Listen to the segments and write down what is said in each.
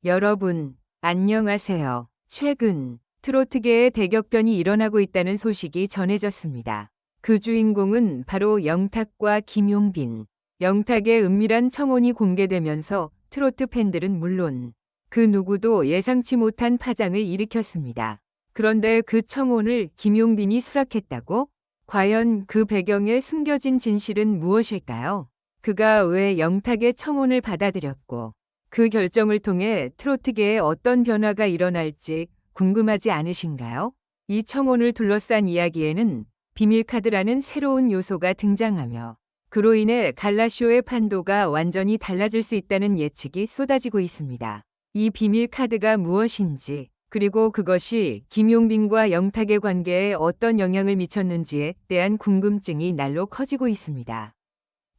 여러분, 안녕하세요. 최근 트로트계의 대격변이 일어나고 있다는 소식이 전해졌습니다. 그 주인공은 바로 영탁과 김용빈. 영탁의 은밀한 청혼이 공개되면서 트로트 팬들은 물론 그 누구도 예상치 못한 파장을 일으켰습니다. 그런데 그 청혼을 김용빈이 수락했다고? 과연 그 배경에 숨겨진 진실은 무엇일까요? 그가 왜 영탁의 청혼을 받아들였고 그 결정을 통해 트로트계에 어떤 변화가 일어날지 궁금하지 않으신가요? 이 청혼을 둘러싼 이야기에는 비밀카드라는 새로운 요소가 등장하며 그로 인해 갈라쇼의 판도가 완전히 달라질 수 있다는 예측이 쏟아지고 있습니다. 이 비밀카드가 무엇인지, 그리고 그것이 김용빈과 영탁의 관계에 어떤 영향을 미쳤는지에 대한 궁금증이 날로 커지고 있습니다.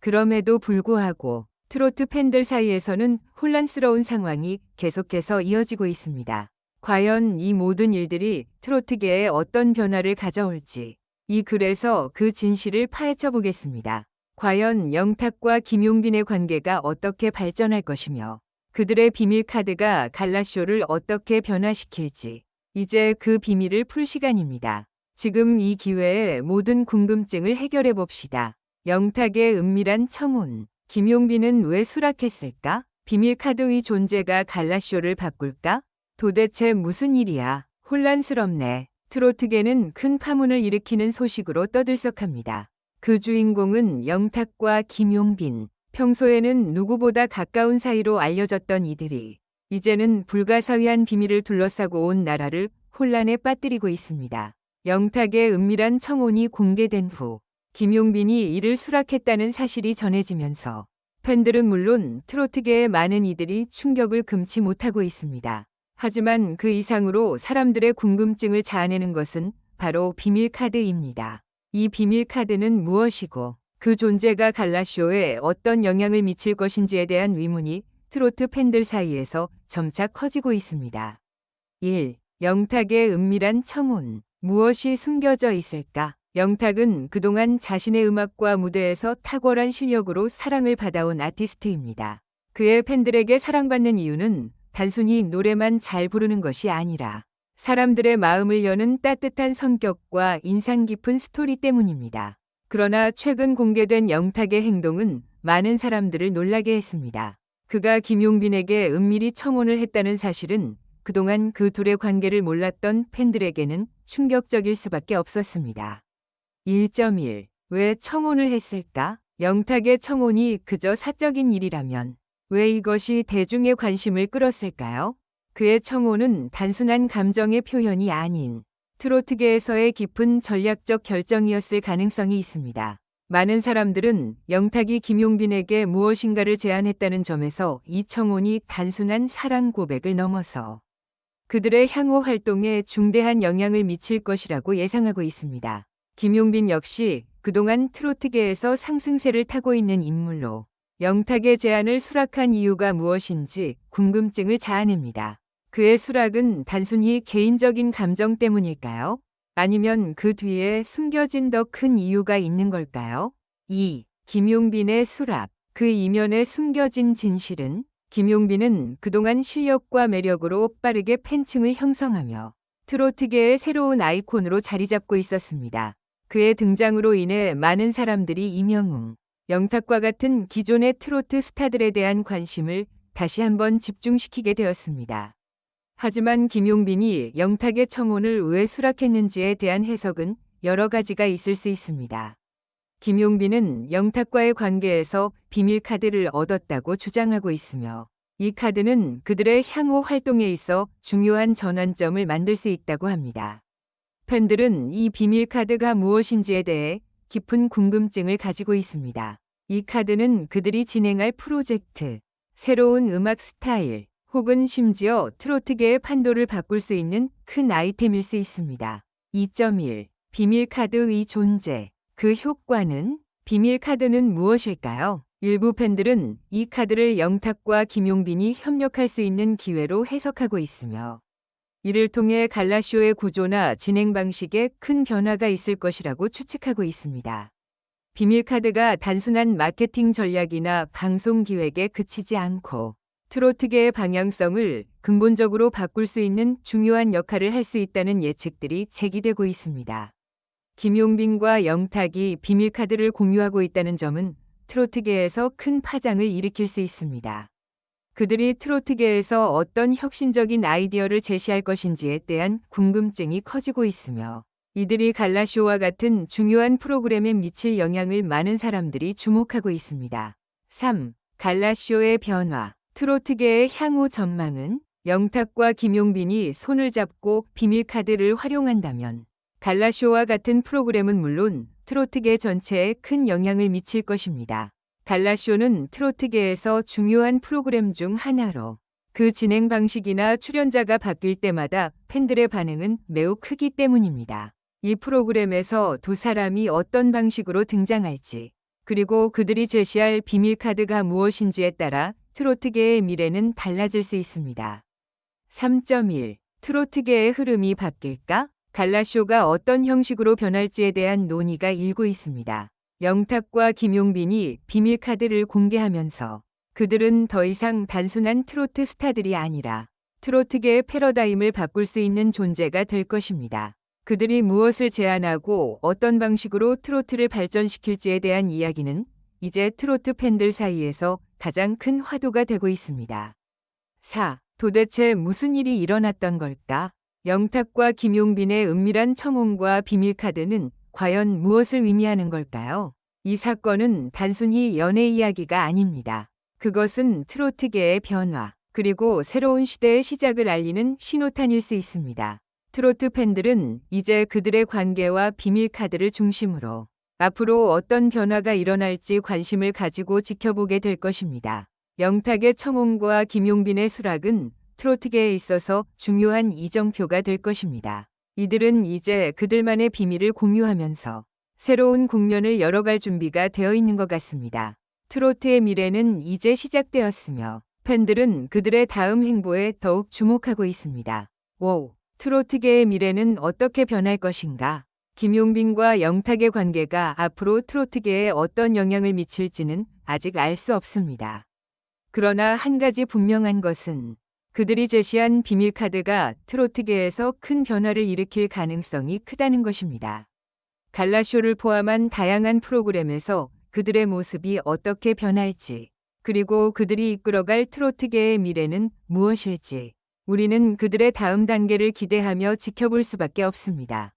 그럼에도 불구하고 트로트 팬들 사이에서는 혼란스러운 상황이 계속해서 이어지고 있습니다. 과연 이 모든 일들이 트로트계에 어떤 변화를 가져올지 이 글에서 그 진실을 파헤쳐 보겠습니다. 과연 영탁과 김용빈의 관계가 어떻게 발전할 것이며 그들의 비밀 카드가 갈라쇼를 어떻게 변화시킬지 이제 그 비밀을 풀 시간입니다. 지금 이 기회에 모든 궁금증을 해결해 봅시다. 영탁의 은밀한 청혼. 김용빈은 왜 수락했을까? 비밀카드의 존재가 갈라쇼를 바꿀까? 도대체 무슨 일이야? 혼란스럽네. 트로트계는 큰 파문을 일으키는 소식으로 떠들썩합니다. 그 주인공은 영탁과 김용빈. 평소에는 누구보다 가까운 사이로 알려졌던 이들이 이제는 불가사의한 비밀을 둘러싸고 온 나라를 혼란에 빠뜨리고 있습니다. 영탁의 은밀한 청혼이 공개된 후 김용빈이 이를 수락했다는 사실이 전해지면서 팬들은 물론 트로트계의 많은 이들이 충격을 금치 못하고 있습니다. 하지만 그 이상으로 사람들의 궁금증을 자아내는 것은 바로 비밀카드입니다. 이 비밀카드는 무엇이고 그 존재가 갈라쇼에 어떤 영향을 미칠 것인지에 대한 의문이 트로트 팬들 사이에서 점차 커지고 있습니다. 1. 영탁의 은밀한 청혼. 무엇이 숨겨져 있을까? 영탁은 그동안 자신의 음악과 무대에서 탁월한 실력으로 사랑을 받아온 아티스트입니다. 그의 팬들에게 사랑받는 이유는 단순히 노래만 잘 부르는 것이 아니라 사람들의 마음을 여는 따뜻한 성격과 인상 깊은 스토리 때문입니다. 그러나 최근 공개된 영탁의 행동은 많은 사람들을 놀라게 했습니다. 그가 김용빈에게 은밀히 청혼을 했다는 사실은 그동안 그 둘의 관계를 몰랐던 팬들에게는 충격적일 수밖에 없었습니다. 1.1. 왜 청혼을 했을까? 영탁의 청혼이 그저 사적인 일이라면 왜 이것이 대중의 관심을 끌었을까요? 그의 청혼은 단순한 감정의 표현이 아닌 트로트계에서의 깊은 전략적 결정이었을 가능성이 있습니다. 많은 사람들은 영탁이 김용빈에게 무엇인가를 제안했다는 점에서 이 청혼이 단순한 사랑 고백을 넘어서 그들의 향후 활동에 중대한 영향을 미칠 것이라고 예상하고 있습니다. 김용빈 역시 그동안 트로트계에서 상승세를 타고 있는 인물로 영탁의 제안을 수락한 이유가 무엇인지 궁금증을 자아냅니다. 그의 수락은 단순히 개인적인 감정 때문일까요? 아니면 그 뒤에 숨겨진 더 큰 이유가 있는 걸까요? 2. 김용빈의 수락. 그 이면에 숨겨진 진실은 김용빈은 그동안 실력과 매력으로 빠르게 팬층을 형성하며 트로트계의 새로운 아이콘으로 자리 잡고 있었습니다. 그의 등장으로 인해 많은 사람들이 이명웅, 영탁과 같은 기존의 트로트 스타들에 대한 관심을 다시 한번 집중시키게 되었습니다. 하지만 김용빈이 영탁의 청혼을 왜 수락했는지에 대한 해석은 여러 가지가 있을 수 있습니다. 김용빈은 영탁과의 관계에서 비밀 카드를 얻었다고 주장하고 있으며 이 카드는 그들의 향후 활동에 있어 중요한 전환점을 만들 수 있다고 합니다. 팬들은 이 비밀 카드가 무엇인지에 대해 깊은 궁금증을 가지고 있습니다. 이 카드는 그들이 진행할 프로젝트, 새로운 음악 스타일, 혹은 심지어 트로트계의 판도를 바꿀 수 있는 큰 아이템일 수 있습니다. 2.1. 비밀 카드의 존재. 그 효과는? 비밀 카드는 무엇일까요? 일부 팬들은 이 카드를 영탁과 김용빈이 협력할 수 있는 기회로 해석하고 있으며 이를 통해 갈라쇼의 구조나 진행 방식에 큰 변화가 있을 것이라고 추측하고 있습니다. 비밀카드가 단순한 마케팅 전략이나 방송 기획에 그치지 않고 트로트계의 방향성을 근본적으로 바꿀 수 있는 중요한 역할을 할 수 있다는 예측들이 제기되고 있습니다. 김용빈과 영탁이 비밀카드를 공유하고 있다는 점은 트로트계에서 큰 파장을 일으킬 수 있습니다. 그들이 트로트계에서 어떤 혁신적인 아이디어를 제시할 것인지에 대한 궁금증이 커지고 있으며 이들이 갈라쇼와 같은 중요한 프로그램에 미칠 영향을 많은 사람들이 주목하고 있습니다. 3. 갈라쇼의 변화. 트로트계의 향후 전망은 영탁과 김용빈이 손을 잡고 비밀카드를 활용한다면 갈라쇼와 같은 프로그램은 물론 트로트계 전체에 큰 영향을 미칠 것입니다. 갈라쇼는 트로트계에서 중요한 프로그램 중 하나로 그 진행 방식이나 출연자가 바뀔 때마다 팬들의 반응은 매우 크기 때문입니다. 이 프로그램에서 두 사람이 어떤 방식으로 등장할지, 그리고 그들이 제시할 비밀카드가 무엇인지에 따라 트로트계의 미래는 달라질 수 있습니다. 3.1. 트로트계의 흐름이 바뀔까? 갈라쇼가 어떤 형식으로 변할지에 대한 논의가 일고 있습니다. 영탁과 김용빈이 비밀카드를 공개하면서 그들은 더 이상 단순한 트로트 스타들이 아니라 트로트계의 패러다임을 바꿀 수 있는 존재가 될 것입니다. 그들이 무엇을 제안하고 어떤 방식으로 트로트를 발전시킬지에 대한 이야기는 이제 트로트 팬들 사이에서 가장 큰 화두가 되고 있습니다. 4. 도대체 무슨 일이 일어났던 걸까? 영탁과 김용빈의 은밀한 청혼과 비밀카드는 과연 무엇을 의미하는 걸까요? 이 사건은 단순히 연애 이야기가 아닙니다. 그것은 트로트계의 변화, 그리고 새로운 시대의 시작을 알리는 신호탄일 수 있습니다. 트로트 팬들은 이제 그들의 관계와 비밀카드를 중심으로 앞으로 어떤 변화가 일어날지 관심을 가지고 지켜보게 될 것입니다. 영탁의 청혼과 김용빈의 수락은 트로트계에 있어서 중요한 이정표가 될 것입니다. 이들은 이제 그들만의 비밀을 공유하면서 새로운 국면을 열어갈 준비가 되어 있는 것 같습니다. 트로트의 미래는 이제 시작되었으며 팬들은 그들의 다음 행보에 더욱 주목하고 있습니다. 5. 트로트계의 미래는 어떻게 변할 것인가? 김용빈과 영탁의 관계가 앞으로 트로트계에 어떤 영향을 미칠지는 아직 알 수 없습니다. 그러나 한 가지 분명한 것은 그들이 제시한 비밀카드가 트로트계에서 큰 변화를 일으킬 가능성이 크다는 것입니다. 갈라쇼를 포함한 다양한 프로그램에서 그들의 모습이 어떻게 변할지, 그리고 그들이 이끌어갈 트로트계의 미래는 무엇일지, 우리는 그들의 다음 단계를 기대하며 지켜볼 수밖에 없습니다.